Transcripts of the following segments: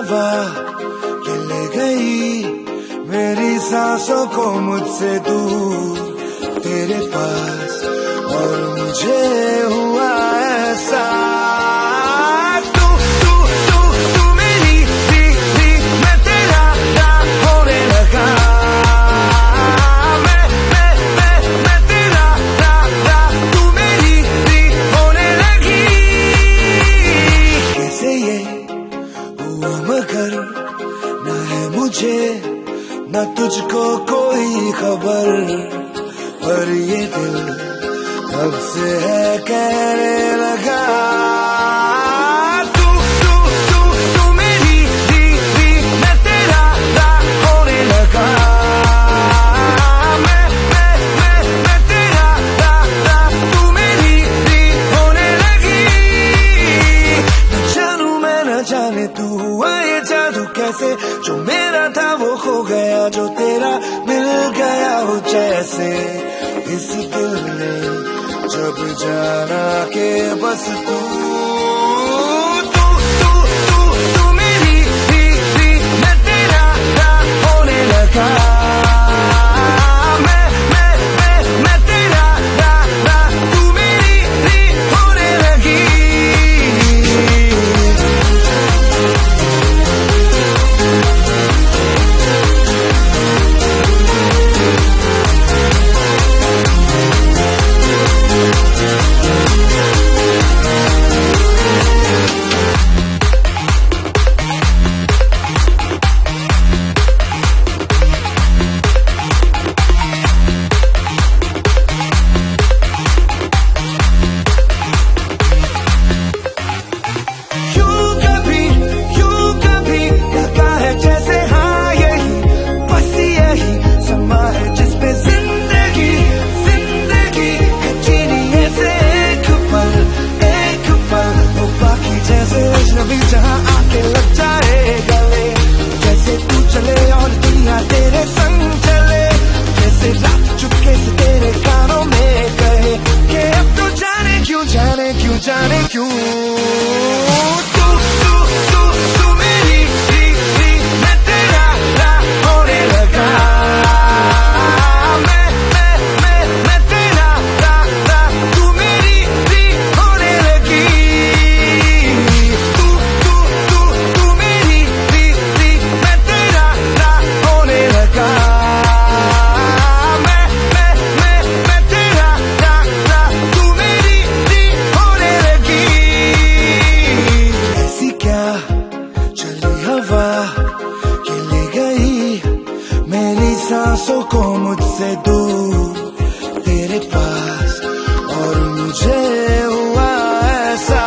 हवा के ले गई मेरी सांसों को मुझसे दूर तेरे पास, और मुझे हुआ ऐसा तू तू तू तू मेरी थी मैं तेरा होने लगा, मैं तेरा तू मेरी थी होने लगी। कैसे ये हुआ मगर ना है मुझे ना तुझको कोई खबर, पर ये दिल कब से है कहने लगा तू तू तू तू मेरी थी मैं तेरा होने लगा, मैं तेरा तू मेरी थी होने लगी। न जानू मैं न जाने तू हुआ ये जादू कैसे, जो मेरा था वो खो गया, जो तेरा मिल गया हो जैसे। इस दिल ने जब जाना के बस तू तू तू तू तू मेरी थी मैं तेरा होने लगा, मैं तेरा तू मेरी थी होने लगी। जहाँ आके लग जाए गले, जैसे तू चले और दुनिया तेरे संग चले, जैसे रात चुपके से तेरे कानों में कहे कि अब तो जाने क्यों तू तू तू तू मेरी थी मैं तेरा होने लगा, मैं तेरा तू मेरी थी होने लगी। सांसों को मुझसे दूर तेरे पास, और मुझे हुआ ऐसा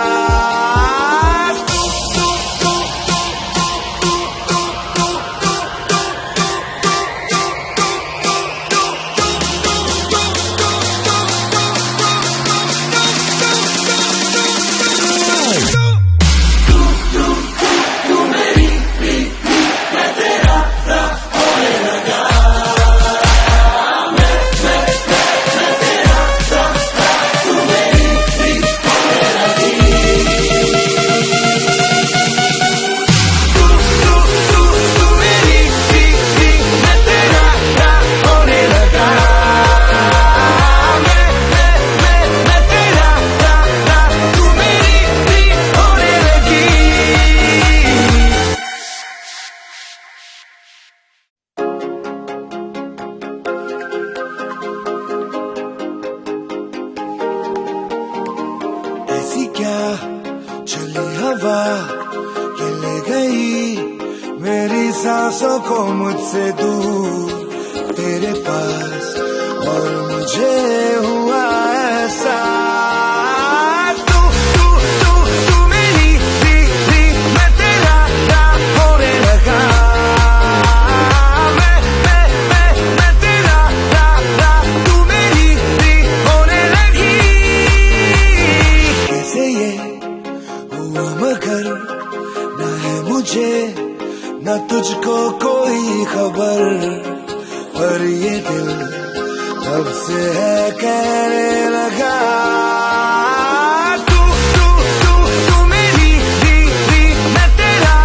क्या चली हवा के ले गई मेरी सांसों को मुझसे दूर तेरे पास, और मुझे हुआ ऐसा तू तू तू तू मेरी थी मैं तेरा होने लगा, मैं तेरा तू मेरी थी होने लगी। कैसे ये हुआ मगर ना है मुझे ना तुझको कोई खबर, पर ये दिल कब से है कहने लगा तू तू तू तू मेरी थी मैं तेरा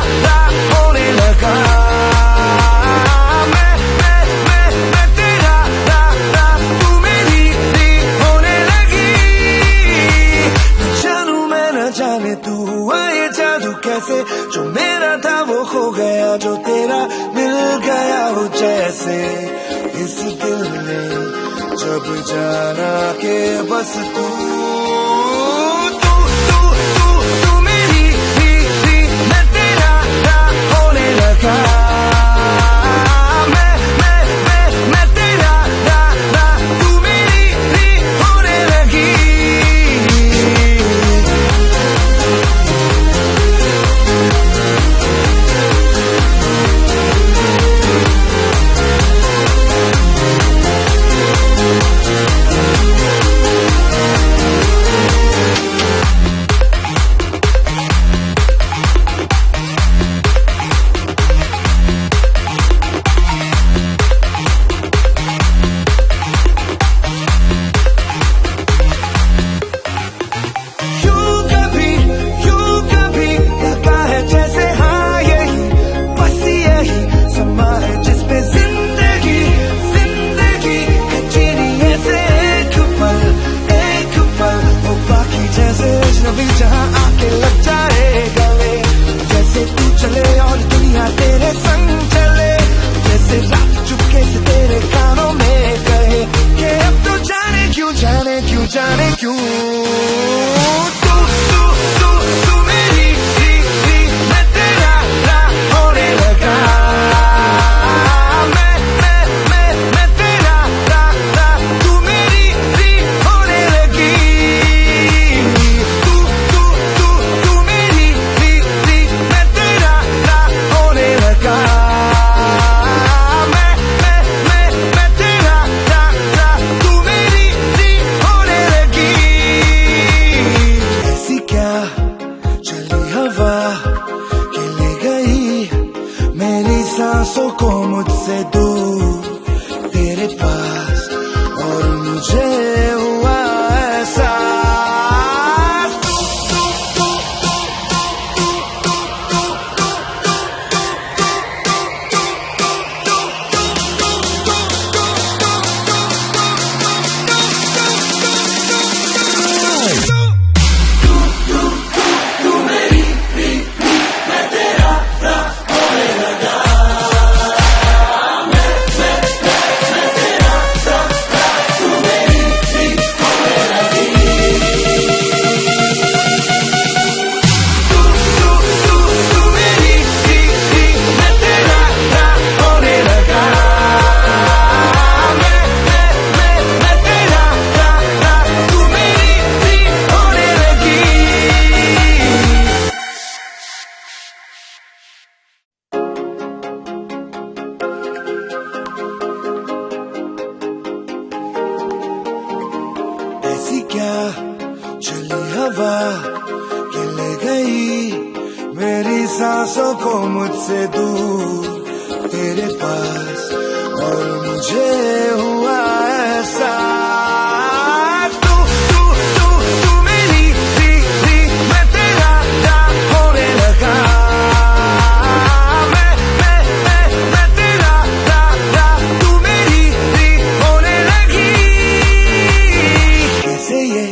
दिल ने जब जाना के बस तू तू तू तू तू मेरी भी मैं तेरा होने लगा मैं तेरा तू मेरी भी होने लगी जहाँ आके लग जाए गले जैसे तू चले और दुनिया तेरे संग चले जैसे रात चुपके से तेरे कानों में कहे कि अब तो जाने क्यों तू तू तू तू मेरी भी मैं तेरा होने लगा मैं तेरा तू मेरी भी होने लगी सांसों को मुझसे दूर तेरे पास और मुझे हुआ एहसास तू मेरी मैं तेरा होने लगा ऐसी क्या चली हवा कि ले गई मेरी सांसों को मुझसे दूर तेरे पास और मुझे हुआ एहसास तू तू तू तू मेरी भी मैं तेरा होने लगा मैं तेरा तू मेरी भी होने लगी ये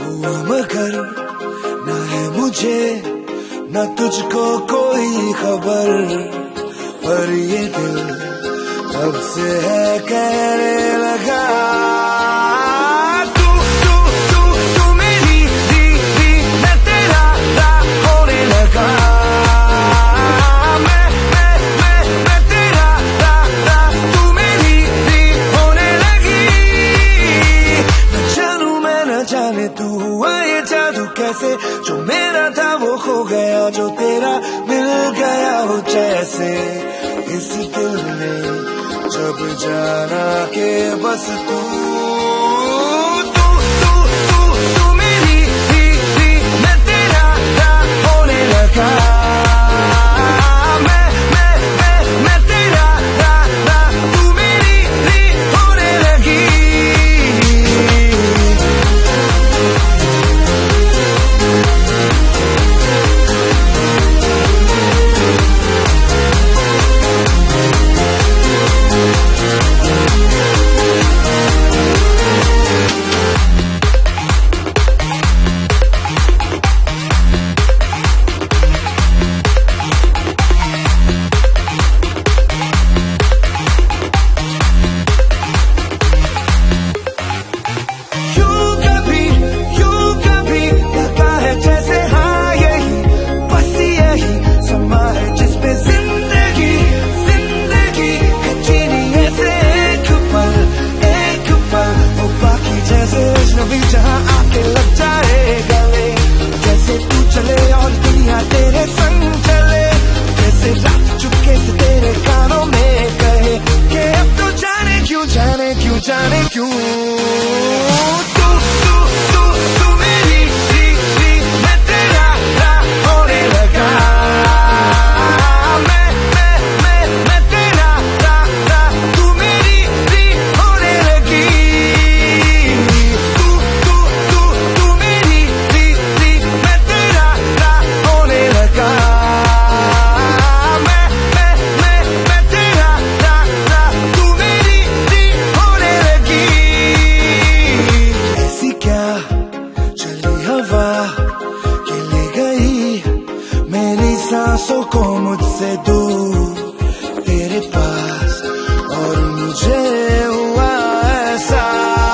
हुआ मगर ना है मुझे ना तुझको कोई खबर पर ये दिल तब से है कहने लगा तू तू तू तू मेरी भी मैं तेरा होने लगा मैं तेरा तू मेरी भी होने लगी जाने तू हुआ ये जादू कैसे जो मेरा था वो खो गया जो तेरा मिल गया हो जैसे इस दिल ने जब जाना के बस तू तू तू तू तू मेरी भी मैं तेरा होने लगा मैं तेरा तू मेरी भी होने लगी जाने क्यों तू तू तू तू मेरी मैं तेरा होने लगा मैं तेरा तू मेरी होने लगी तू तू तू तू मेरी मैं तेरा होने लगा मैं तेरा तू मेरी होने लगी ऐसी क्या चली हवा कि ले गई मेरी सांसों को मुझसे दूर तेरे पास और मुझे हुआ एहसास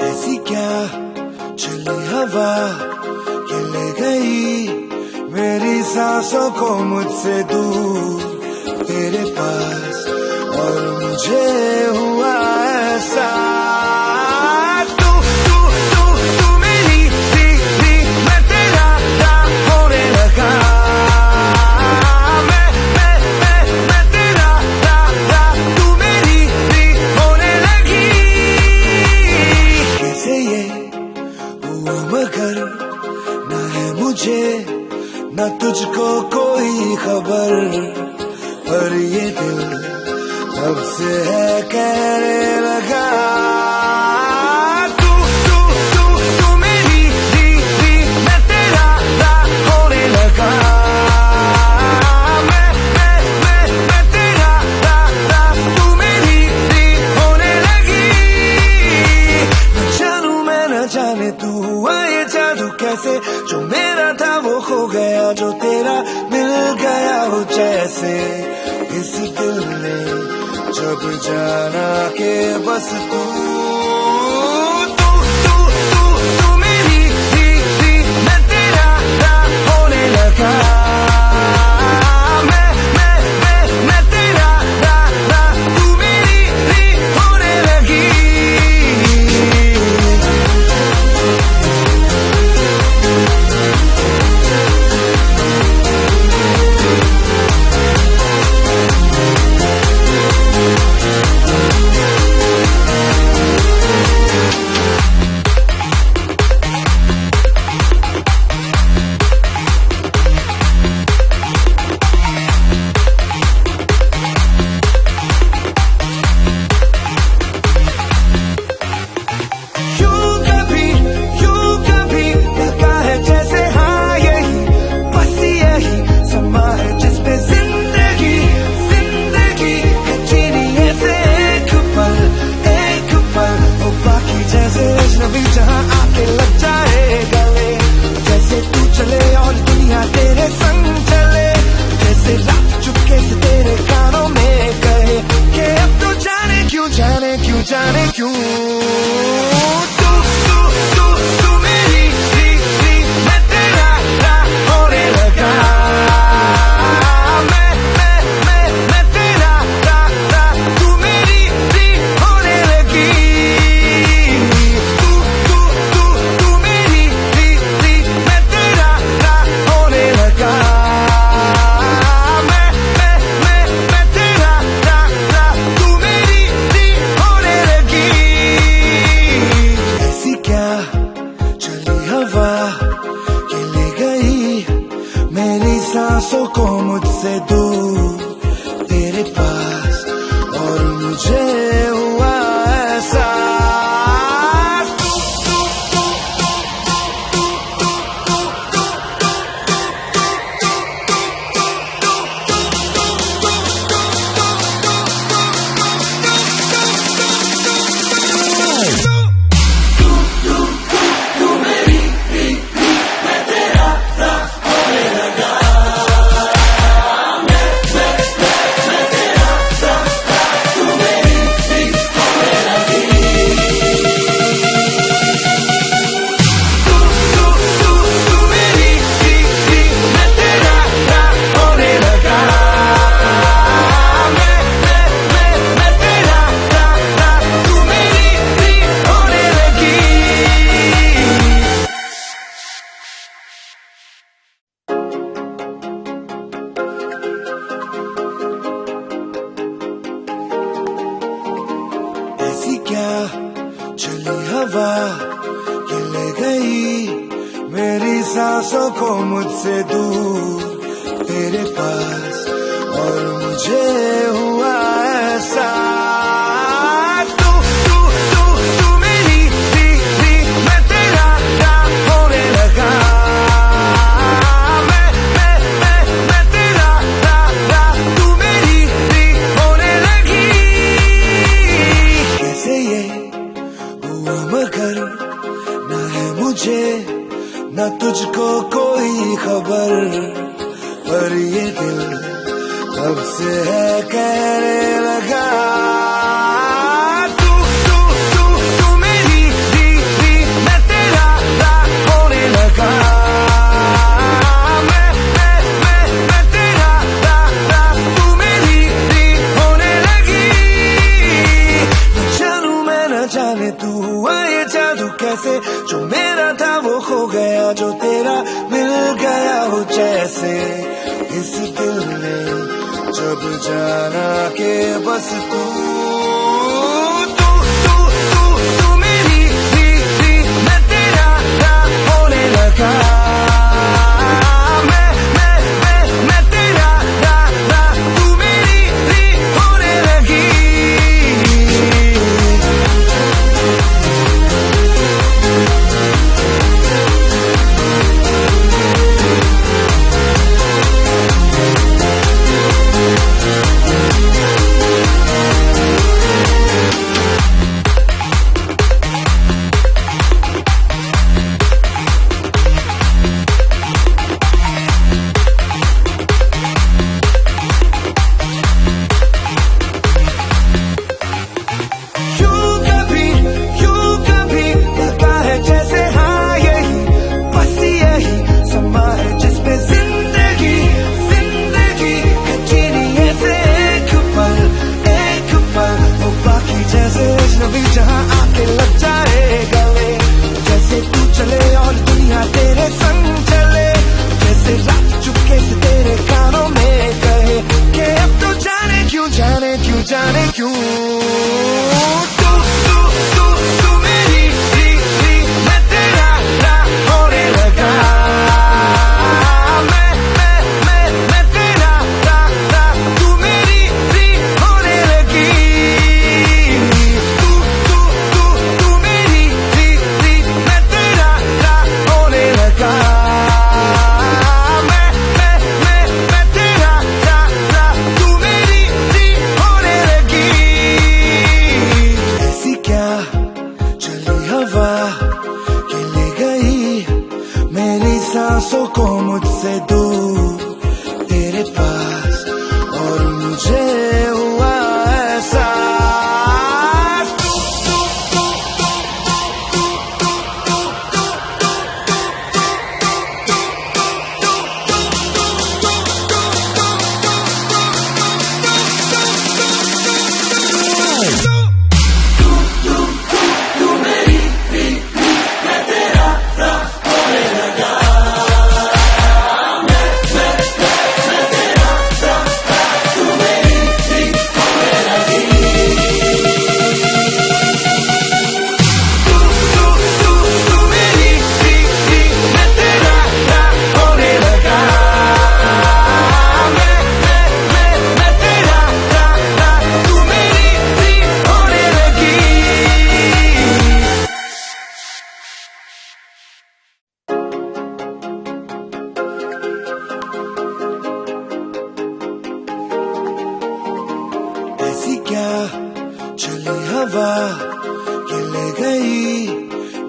ऐसी क्या चली हवा कि ले गई मेरी सांसों को मुझसे दूर तेरे पास और मुझे हुआ एहसास तू तू तू तू मेरी मैं तेरा होने लगा मैं तेरा तू मेरी होने लगी कैसे ये हुआ मगर न है मुझे न तुझको कोई खबर पर ये दिल तब से है कहने लगा तू तू तू तू मेरी मैं तेरा होने लगा मैं तेरा तू मेरी होने लगी न जानू मैं न जाने तू हुआ ये जादू कैसे जो मेरा था वो खो गया जो तेरा मिल गया हो जैसे इस दिल ने जब जाना के बस तू तू तू तू तू मेरी मैं तेरा होने लगा मैं तेरा तू मेरी होने लगी जहाँ आके लग जाए गले जैसे तू चले और दुनिया तेरे संग चले जैसे रात चुपके से तेरे कानों में कहे कि अब तो जाने क्यों तू तू तू तू मेरी मैं तेरा होने लगा मैं तेरा तू मेरी होने लगी सांसों को मुझसे दूर तेरे पास और मुझे हुआ एहसास कि ले गई मेरी सांसों को मुझसे दूर तेरे पास, और मुझे हुआ ऐसा तू मेरी थी मैं तेरा होने लगा, मैं तेरा तू मेरी थी होने लगी। कैसे ये हुआ मगर ना है मुझे ना तुझको कोई खबर, पर ये दिल कब से है कहने लगा तू मेरी थी मैं तेरा होने लगा, मैं तेरा तू मेरी थी होने लगी। न जानू मैं न जाने तू हुआ ये जादू कैसे, जो मेरा था वो खो गया, जो तेरा मिल गया हो जैसे। इस दिल ने जब जाना के बस तू मेरी थी मैं तेरा होने लगा, मैं तेरा तू मेरी थी होने लगी। जहाँ आके लग जाए गले, जैसे तू चले और दुनिया तेरे संग चले, जैसे रात चुपके से तेरे कानों में कहे कि अब तो जाने क्यों तू मेरी थी मैं तेरा होने लगा, मैं तेरा तू मेरी थी होने लगी। सांसों को मुझसे दूर तेरे पास, और मुझे हुआ ऐसा ऐसी क्या चली हवा कि ले गई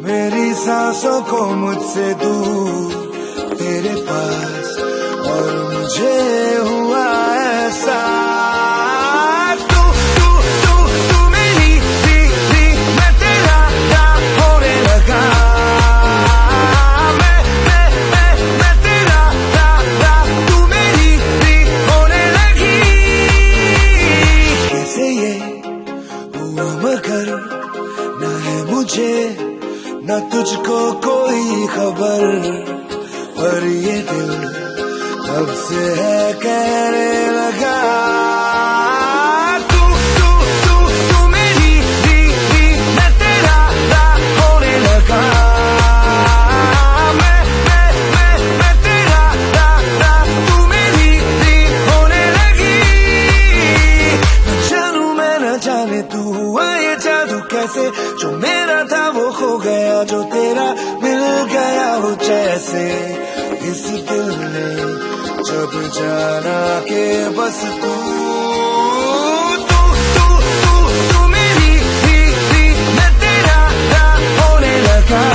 मेरी सांसों को मुझसे दूर तेरे पास, और मुझे हुआ ऐसा तू मेरी थी मैं तेरा होने लगा, मैं तेरा तू मेरी थी होने लगी। कैसे ये हुआ मगर ना है मुझे ना तुझको कोई खबर, पर ये दिल कब से है कहने लगा तू मेरी थी मैं तेरा होने लगा। गया जो तेरा मिल गया हो जैसे इस दिल ने जब जाना के बस तू मेरी ही मैं तेरा होने लगा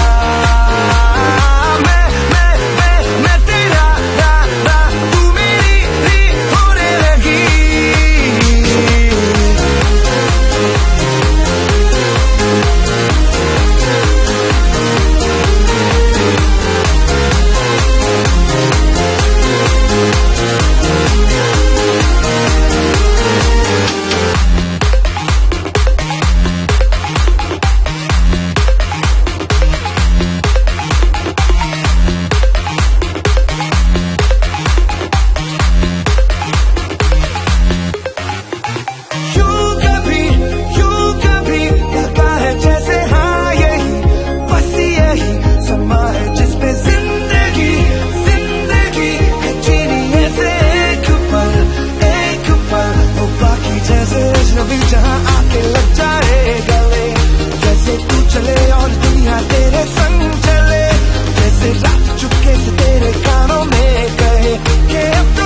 मैं तेरा तू मेरी होने लगी जहाँ आके लग जाए गले जैसे तू चले और दुनिया तेरे संग चले जैसे रात चुपके से तेरे कानों में कहे कि अब तो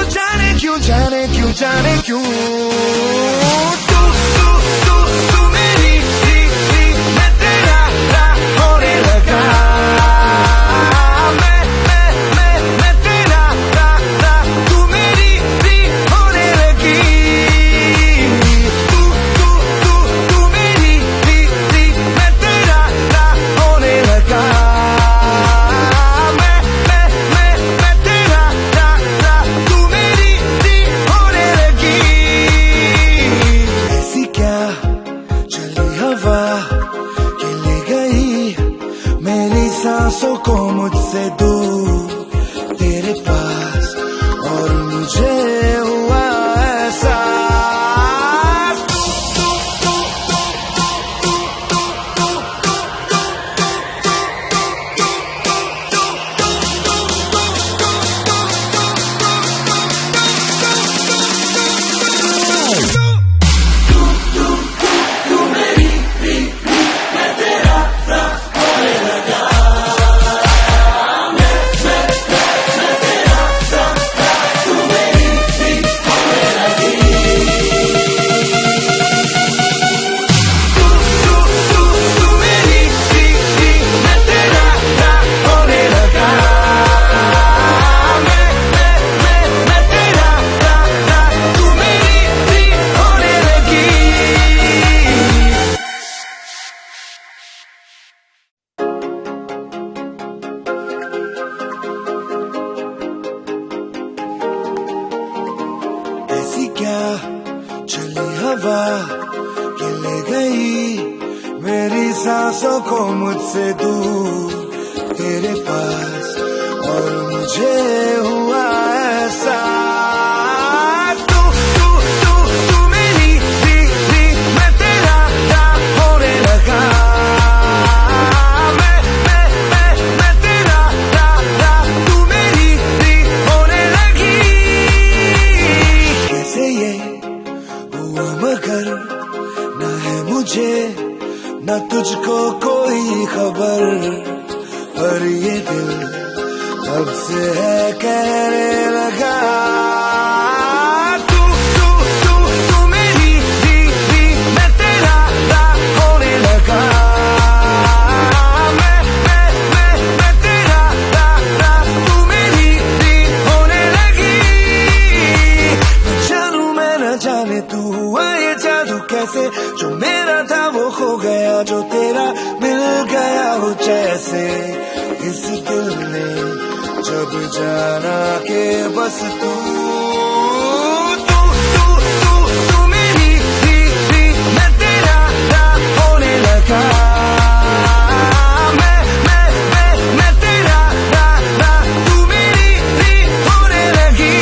जाने क्यों तू मेरी मैं तेरा होने लगा मैं तेरा तू मेरी होने लगी सांसों को मुझसे दूर तेरे पास और मुझे हुआ ऐसा ऐसी क्या चली हवा कि ले गई मेरी सांसों को मुझसे दूर तेरे पास और मुझे हुआ ऐसा तू मेरी मैं तेरा होने लगा मैं तेरा तू मेरी होने लगी कैसे ये हुआ मगर न है मुझे न तुझको कोई खबर पर ये दिल तब से है कहने लगा तू मेरी मैं तेरा होने लगा मैं तेरा तू मेरी होने लगी मैं न जाने तू हुआ ये जादू कैसे जो मेरा था वो खो गया जो तेरा मिल गया हो जैसे इस दिल ने जब जाना के बस तू मेरी मैं तेरा होने लगा मैं तेरा तू मेरी होने लगी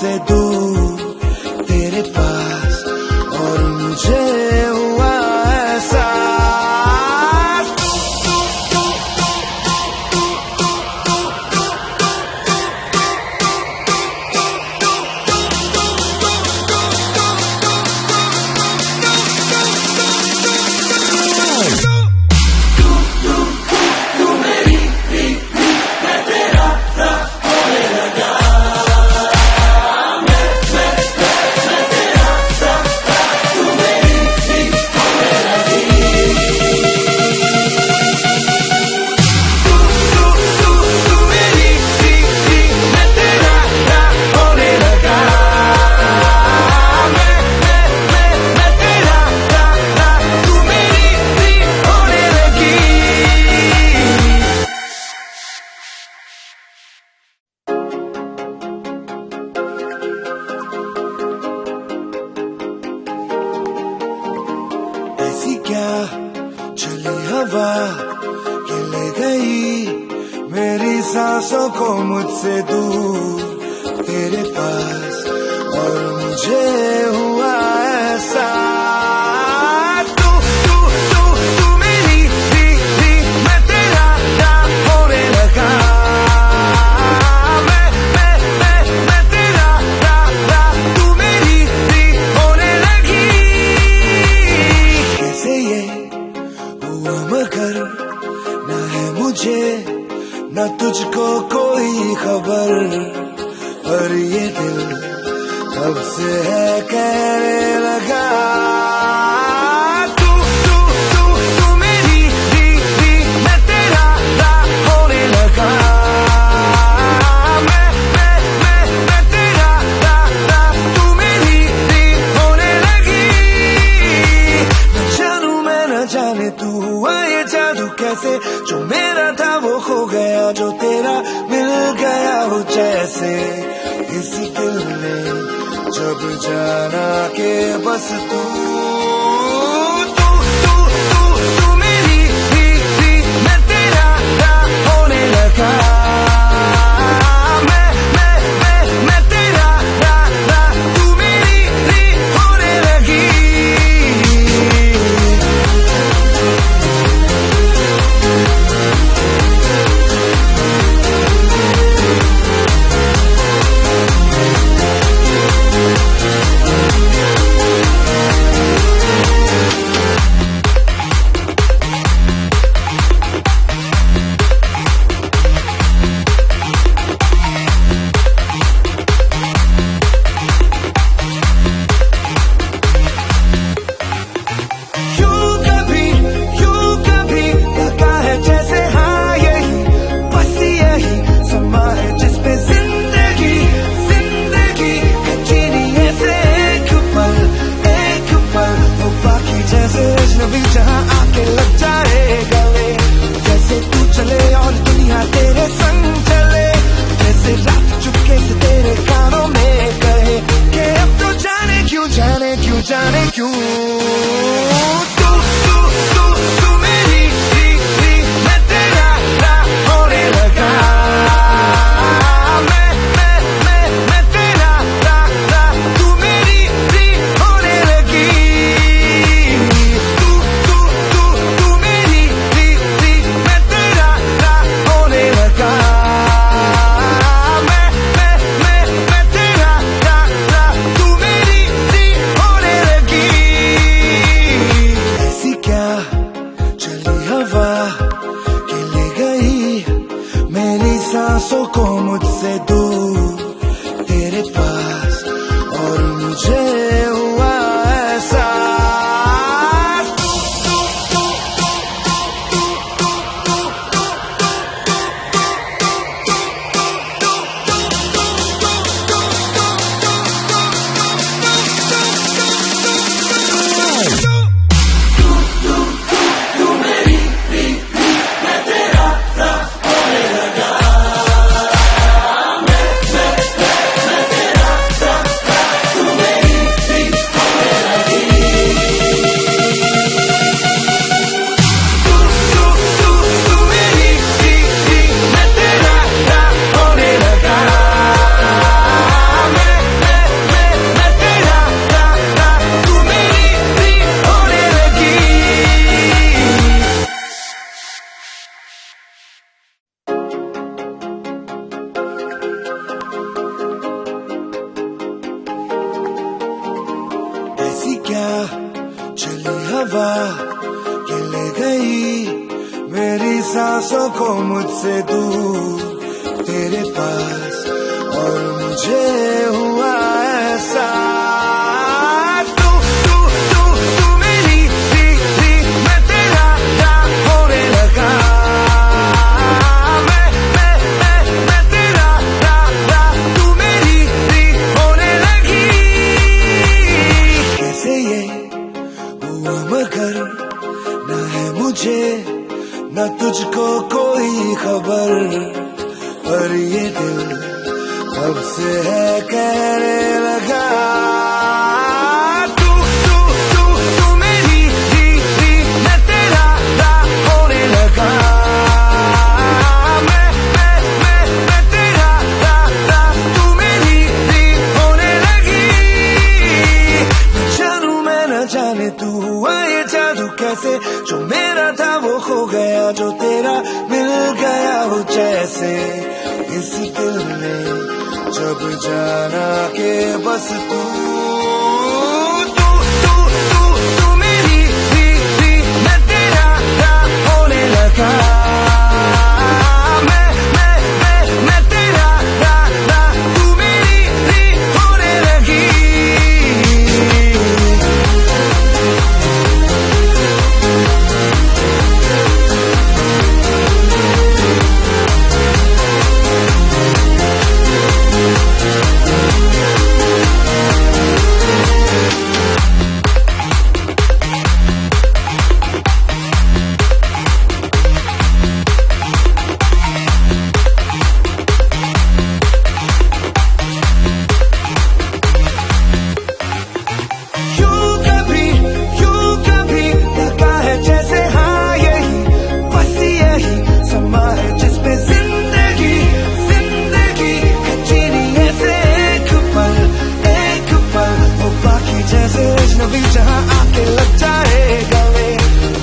मुझसे दूर तेरे पास और मुझे हुआ एहसास ऐसी क्या चली हवा कि ले गई मेरी सांसों को मुझसे दूर तेरे पास और मुझे हुआ एहसास तू तू तू तू मेरी थी मैं तेरा होने लगा मैं तेरा तू मेरी थी होने लगी कैसे ये हुआ मगर ना है मुझे न तुझको कोई खबर पर ये दिल कब से है कहने लगा तू तू तू तू मेरी थी मैं तेरा होने लगा मैं तेरा तू मेरी थी होने लगी न जानू मैं न जाने तू हुआ ये जादू कैसे जो मेरा था वो खो गया जो तेरा मिल गया हो जैसे इस दिल ने जब जाना के बस तू तू तू तू तू मेरी थी मैं तेरा होने लगा मैं तेरा तू मेरी थी होने लगी जहाँ आके लग जाए गले जैसे तू चले और दुनिया तेरे संग चले जैसे रात चुपके से तेरे कानों में कहे कि अब तो जाने क्यों तू तू तू तू मेरी थी मैं तेरा होने लगा मैं तेरा तू मेरी थी होने लगी मैं तेरा तू मेरी थी होने लगी क्या चली हवा के ले गई मेरी सांसों को मुझसे दूर तेरे पास, और मुझे हुआ ऐसा तू तू तू तू मेरी थी मैं तेरा होने लगा, मैं तेरा तू मेरी थी होने लगी। कैसे ये हुआ मगर ना है मुझे न तुझको कोई खबर, पर ये दिल कब से है कहने लगा तू तू तू तू मेरी थी मैं तेरा होने लगा, मैं तेरा तू मेरी थी होने लगी। न जानू मैं न जाने तू हुआ ये जादू कैसे, जो मेरा था वो खो गया, जो तेरा मिल गया हो जैसे। इस दिल ने जब जाना के बस तू तू तू तू तू मेरी थी मैं तेरा होने लगा, मैं तेरा तू मेरी थी होने लगी। जहाँ आके लग जाए गले,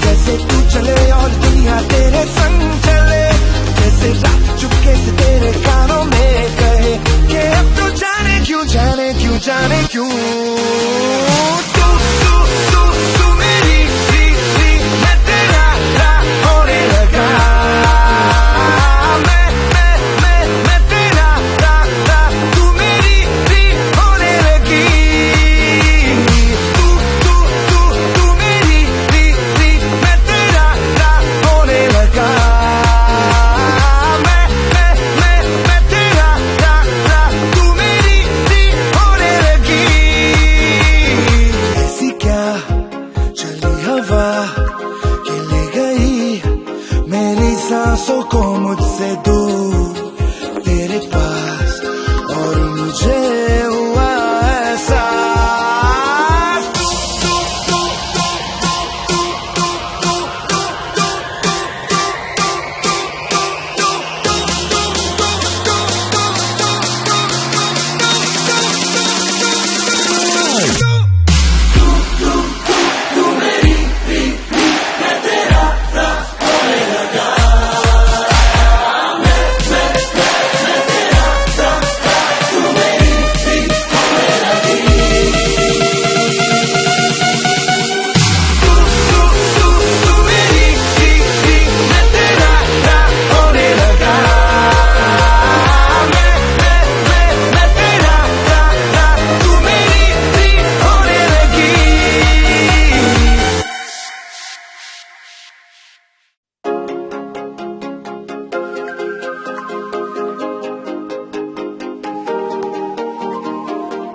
जैसे तू चले और दुनिया तेरे संग चले, जैसे रात चुपके से तेरे कानों में कहे कि अब तो जाने क्यों तू तू तू तू मेरी थी मैं तेरा होने लगा, मैं तेरा तू मेरी थी होने लगी। सांसों को मुझसे दूर तेरे पास, और मुझे हुआ ऐसा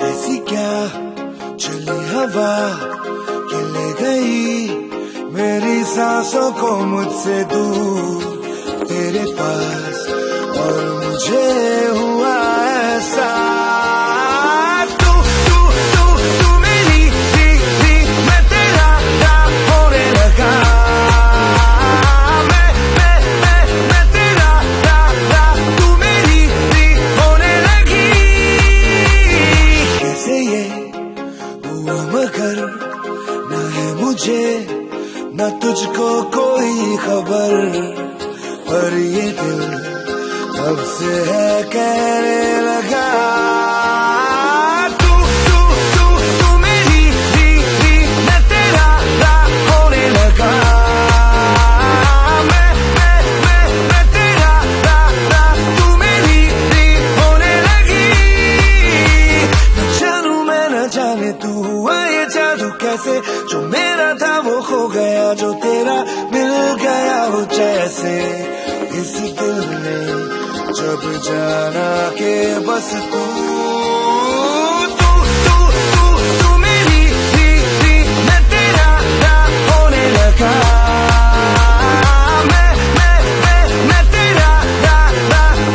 ऐसी क्या चली हवा कि ले गई मेरी सांसों को मुझसे दूर तेरे पास, और मुझे हुआ ऐसा तू तू तू तू मेरी थी मैं तेरा होने लगा, मैं तेरा तू मेरी थी होने लगी। कैसे ये हुआ मगर ना है मुझे न तुझको कोई खबर, पर ये दिल कब से है कहने लगा तू तू तू तू मेरी थी जाने तू हुआ ये जादू कैसे, जो मेरा था वो खो गया, जो तेरा मिल गया हो जैसे। इस दिल ने जब जाना के बस तू मेरी मैं तेरा होने लगा। मैं तेरा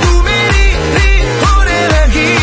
तू मेरी होने लगी।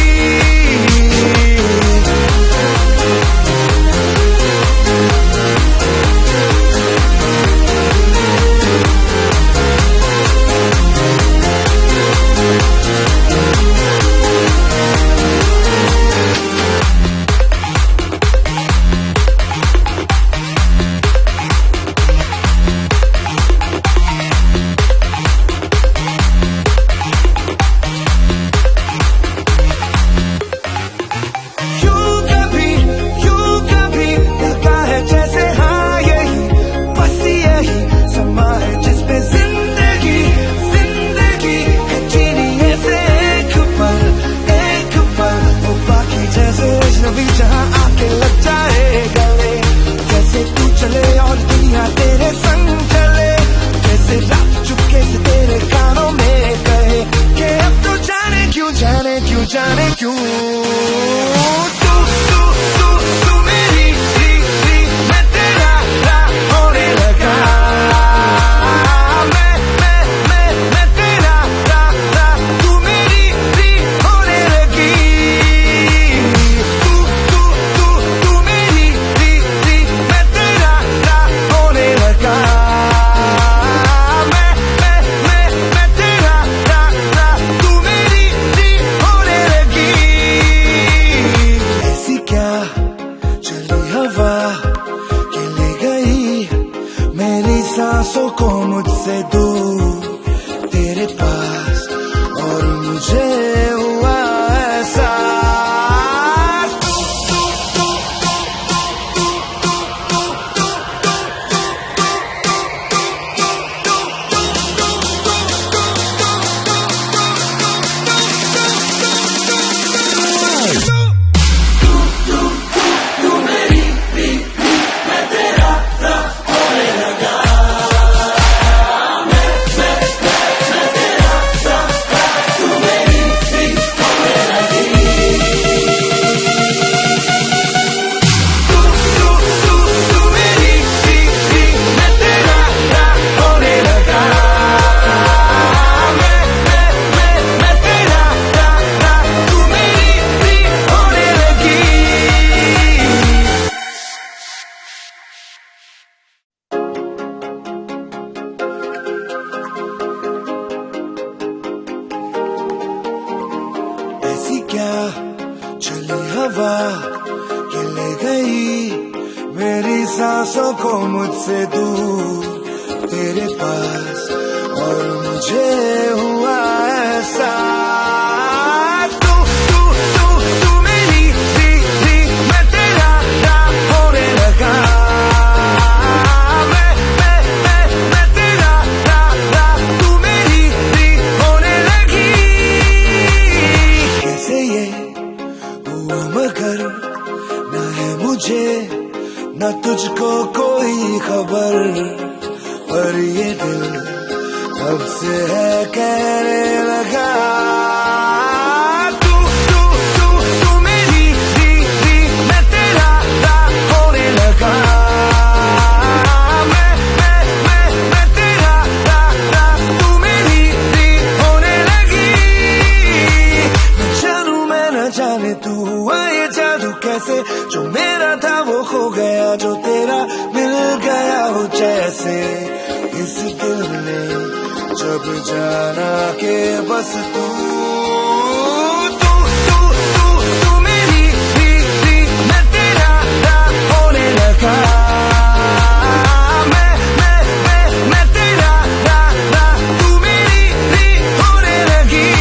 जहाँ आके लग जाए गले, जैसे तू चले और दुनिया तेरे संग चले, जैसे रात चुपके से तेरे कानों में कहे कि अब तो जाने क्यों तू मेरी मैं तेरा होने लगा। मैं तेरा तू मेरी होने लगी। सांसों को मुझसे दूर तेरे पास, और मुझे हुआ ऐसा। ऐसी क्या चली हवा कि ले गई मेरी सांसों को मुझसे दूर तेरे पास, और मुझे हुआ ऐसा। तू मेरी मैं तेरा होने लगा। मैं तेरा तू मेरी होने लगी। कैसे ये हुआ मगर ना है मुझे न तुझको कोई खबर, पर ये दिल कब से है कहने लगा। तू मेरी मैं तेरा होने लगा। मैं तेरा तू मेरी होने लगी। न जानू मैं न जाने तू हुआ ये जादू कैसे, जो मेरा था वो खो गया, जो तेरा मिल गया हो जैसे। इस दिल ने जब जाना के बस तू मेरी मैं तेरा होने लगा। मैं तेरा तू मेरी होने लगी।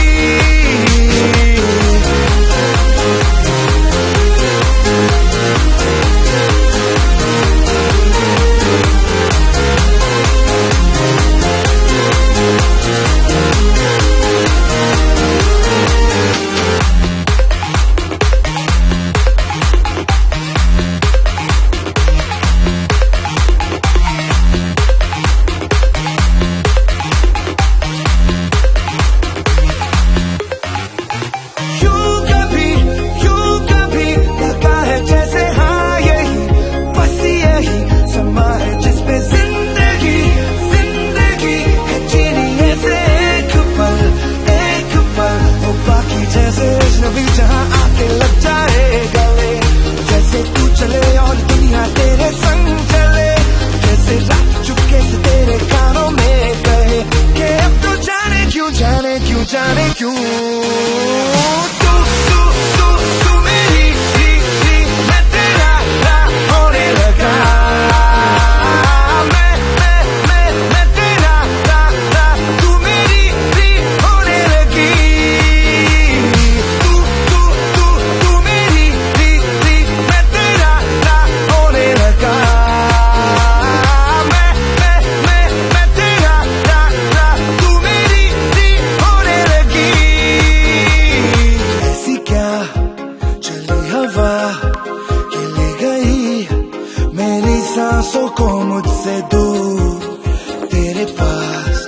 मुझसे दूर तेरे पास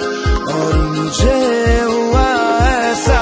और मुझे हुआ एहसास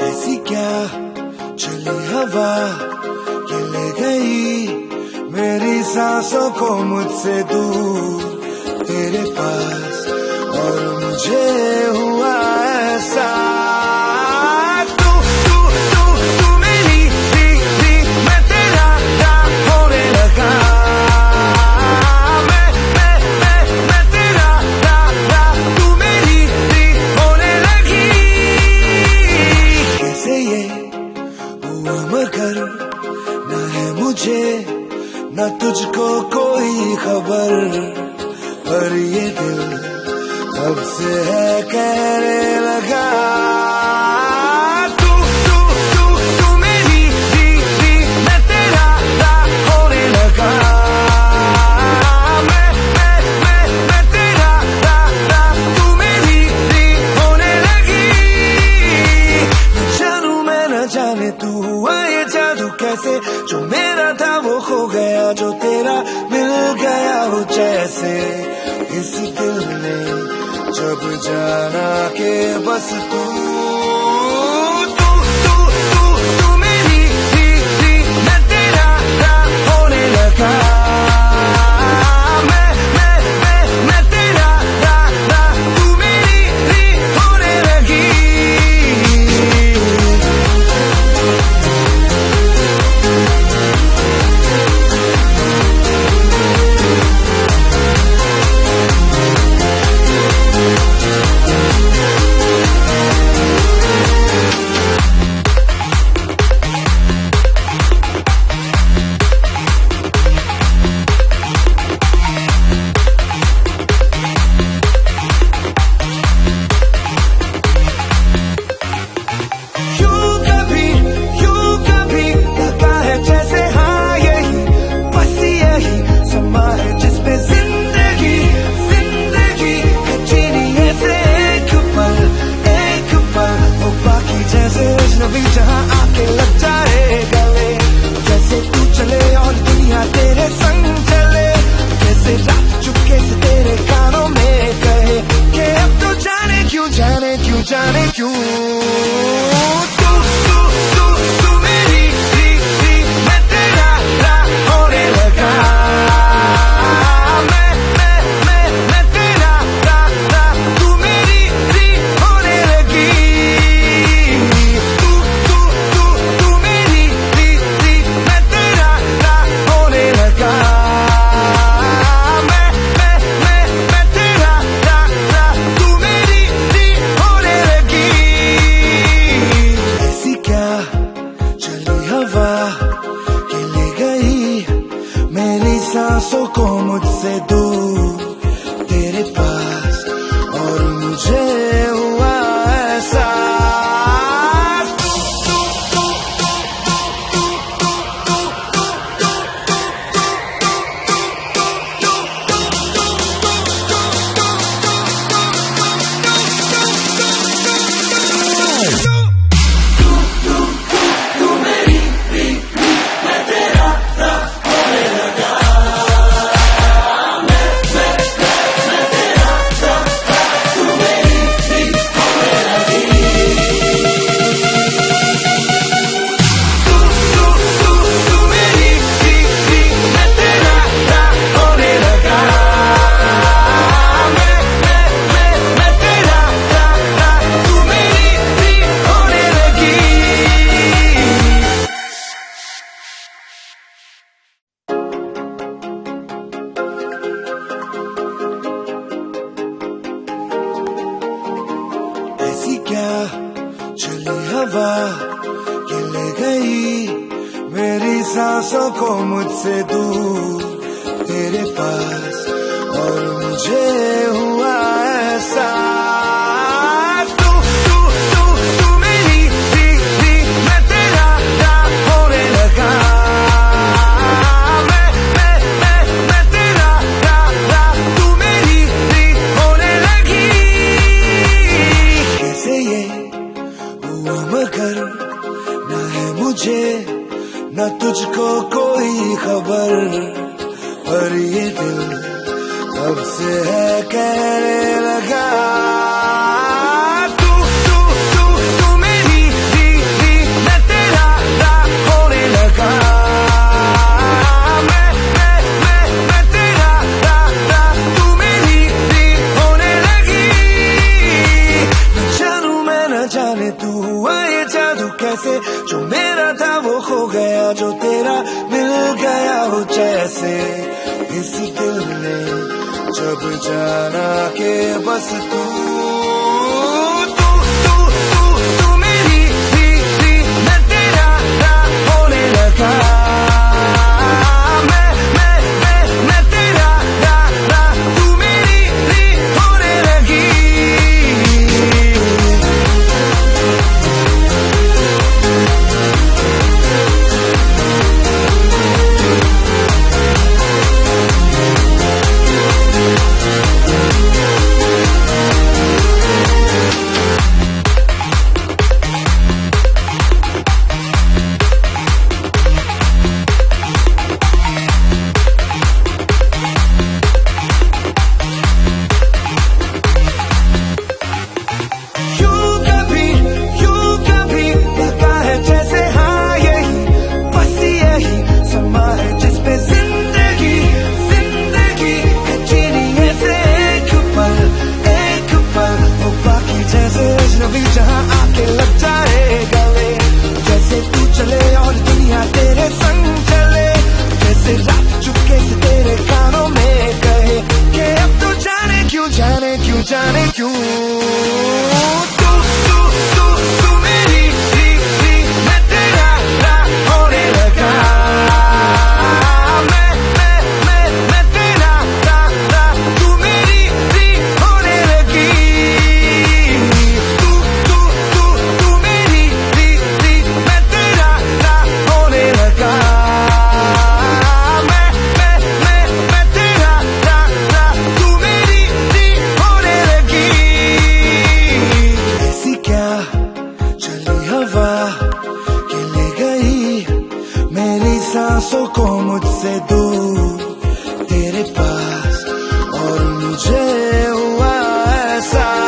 ऐसी क्या चली हवा कि ले गई मेरी सांसों को मुझसे दूर तेरे पास और मुझे हुआ एहसास तू तू तू तू मेरी थी मैं तेरा होने लगा मैं तेरा तू मेरी थी होने लगी कैसे ये हुआ मगर न है मुझे न तुझको कोई खबर पर ये दिल कब से है कहने लगा तू तू तू तू मेरी थी मैं तेरा होने लगा मैं तेरा तू मेरी थी होने लगी न जानू मैं न जाने तू हुआ ये जादू कैसे जो मेरा था वो खो गया जो तेरा मिल गया हो जैसे इस दिल ने जब जाना के बस तू तू तू तू तू मेरी थी मैं तेरा होने लगा मैं तेरा तू मेरी थी होने लगी नबी जहां आके लग जाए गले जैसे तू चले और दुनिया तेरे संग चले जैसे रात चुपके से तेरे कानों में कहे कि अब तो जाने क्यों तू तू तू तू मेरी थी मैं तेरा होने लगा मैं तेरा तू मेरी थी होने लगी सांसों को मुझसे दूर तेरे पास और मुझे हुआ एहसास हवा कि ले गई मेरी सांसों को मुझसे दूर तेरे पास, और मुझे हुआ एहसास तू तू तू तू मेरी थी मैं तेरा होने लगा, मैं तेरा तू मेरी थी होने लगी। कैसे ये हुआ मगर ना है मुझे न तुझको कोई खबर, पर ये दिल कब से है कहने लगा तू तू तू तू मेरी थी मैं तेरा होने लगा, मैं तेरा तू मेरी थी होने लगी। न जानू मैं न जाने तू हुआ ये जादू कैसे, जो मेरा था वो खो गया, जो तेरा मिल गया हो जैसे। इस दिल ने जब जाना के बस तू तू तू तू तू मेरी थी मैं तेरा होने लगा, मैं तेरा तू मेरी थी होने लगी। जहाँ आके लग जाए गले, जैसे तू चले और दुनिया तेरे संग चले, जैसे रात चुपके से तेरे कानों में कहे कि अब तो जाने क्यों तू तू तू तू मेरी थी मैं तेरा होने लगा, मैं तेरा तू मेरी थी होने लगी। सांसों को मुझसे दूर तेरे पास, और मुझे हुआ एहसास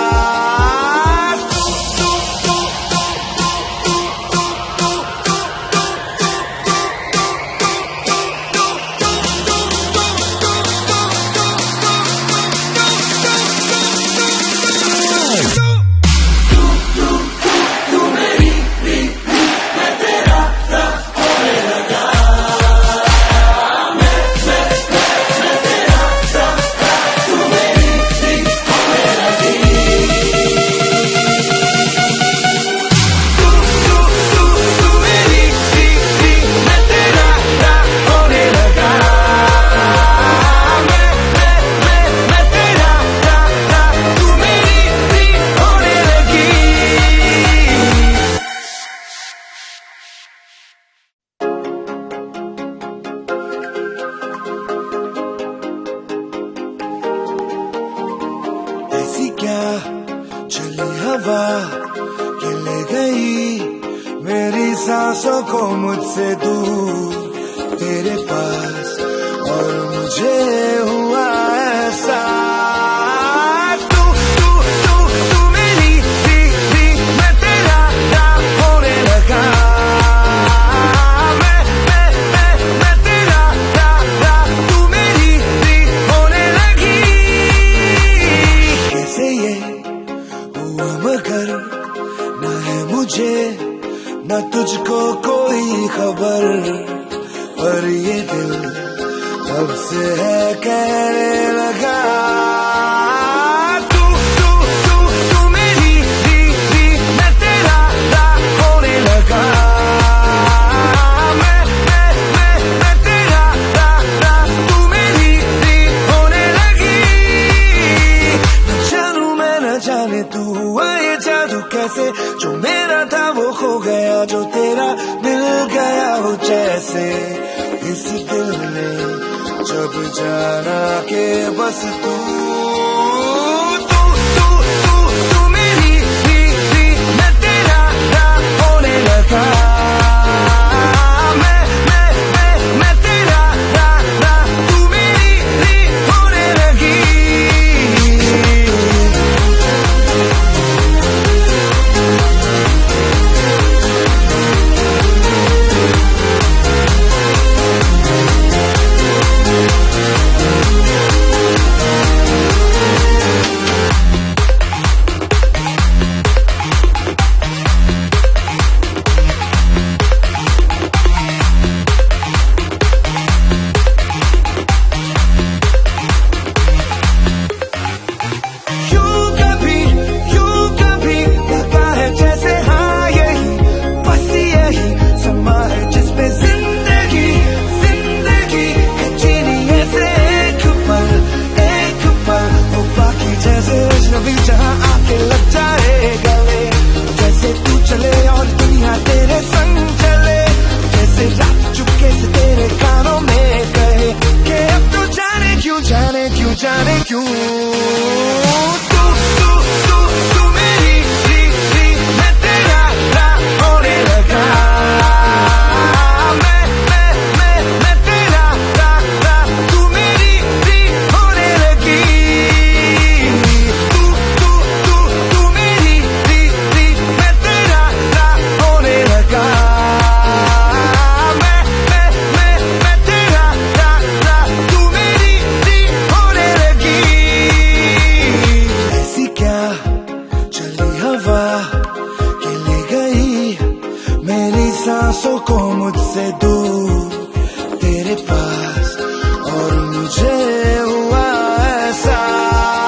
ऐसी क्या चली हवा कि ले गई मेरी सांसों को मुझसे दूर तेरे पास, और मुझे हुआ एहसास तू तू तू तू मेरी थी मैं तेरा होने लगा, मैं तेरा तू मेरी थी होने लगी। कैसे ये हुआ मगर ना है मुझे न तुझको कोई खबर, पर ये दिल कब से है कहने लगा तू तू तू तू मेरी थी मैं तेरा जब जाना के बस तू मेरी मैं तेरा होने लगा मैं तेरा तू मेरी होने लगी जहाँ आके लग जाए गले जैसे तू चले और दुनिया तेरे संग चले जैसे रात चुपके से तेरे कानों में कहे कि अब तो जाने क्यों तू मेरी मैं तेरा होने लगा मैं तेरा तू मेरी होने लगी सांसों को मुझसे दूर तेरे पास और मुझे हुआ एहसास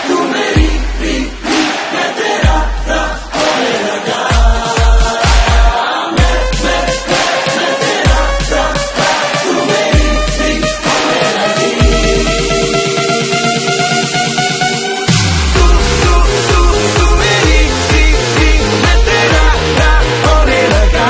तू मेरी मैं तेरा होने लगा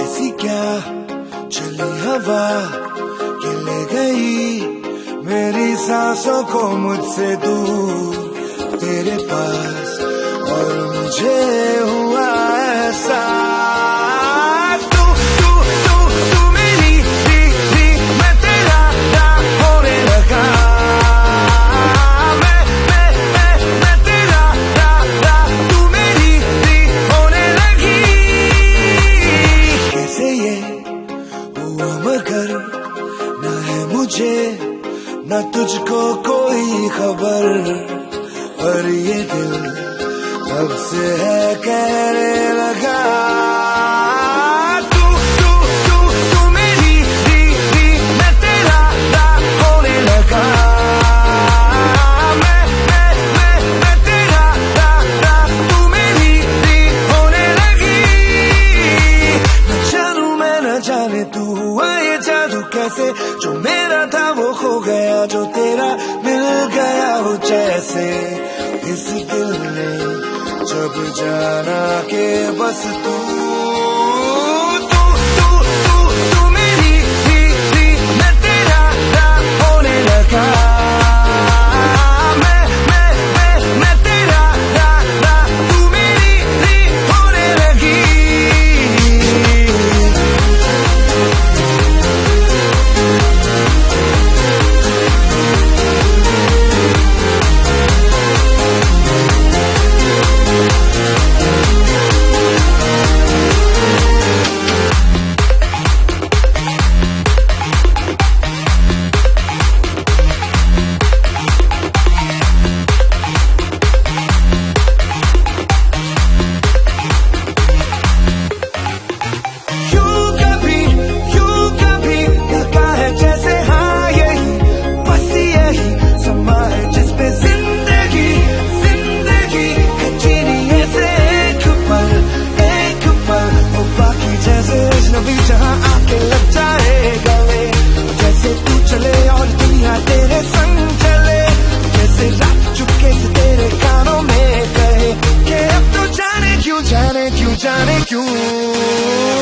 ऐसी क्या चली हवा कि ले गई मेरी सांसों को मुझसे दूर तेरे पास और मुझे हुआ एहसास तू मेरी मैं तेरा होने लगा मैं तेरा तू मेरी होने लगी कैसे ये हुआ मगर न है मुझे न तुझको कोई खबर पर ये दिल तब से है कहने लगा तू मेरी मैं तेरा होने लगा मैं तेरा तू मेरी होने लगी न जानू मैं न जाने तू हुआ ये जादू कैसे जो मेरा था वो खो गया जो तेरा मिल गया हो जैसे इस दिल ने जब जाना के बस तू मेरी मैं तेरा होने लगा मैं तेरा तू मेरी होने लगी क्यों